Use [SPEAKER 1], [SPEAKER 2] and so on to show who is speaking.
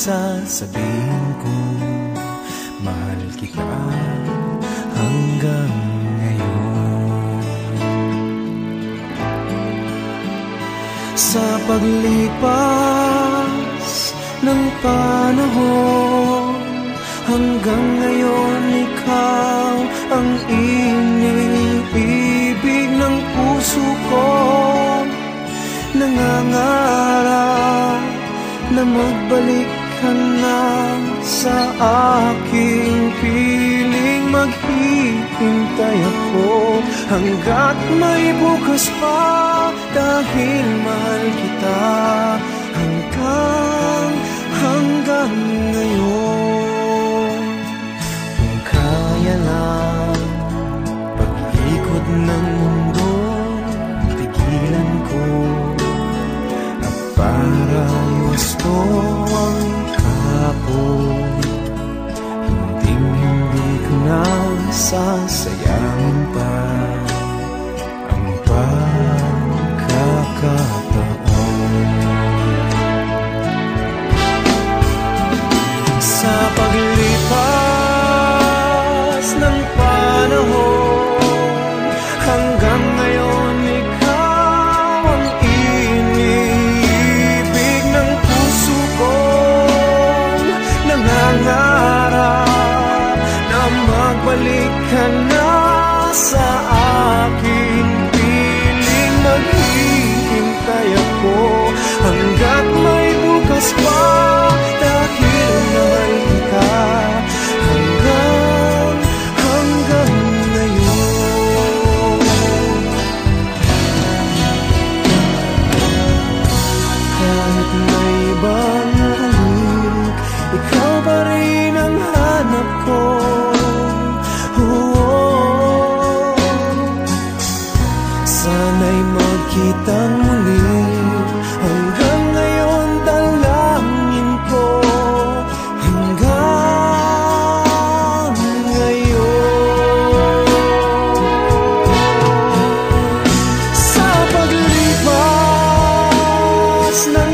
[SPEAKER 1] sasabihin ko, mahal kita hanggang ngayon. Sa paglipas ng panahon, hanggang ngayon ikaw ang iniibig ng puso ko. Nangangarap na magbalik ka na sa aking piling. Maghihintay ako hanggat may bukas pa, dahil mahal kita hanggang ngayon. Kung kaya lang pag-ikot ng mundo, tigilan ko at para iwasto ang kahapon. Hindi ko na sasayangin pa ang pagkakataon. Sa paglipas ng panahon, hanggang ngayon ikaw ang iniibig ng puso ko. Nangangarap na magbalik ka na sa aking piling. Maghihintay ako hanggat may bukas pa, dahil mahal kita hanggang ngayon. Kahit may ibang halik, ikaw pa rin ang hanap ko. Sana'y magkitang muli, hanggang ngayon dalangin ko. Hanggang ngayon. Sa paglipas ng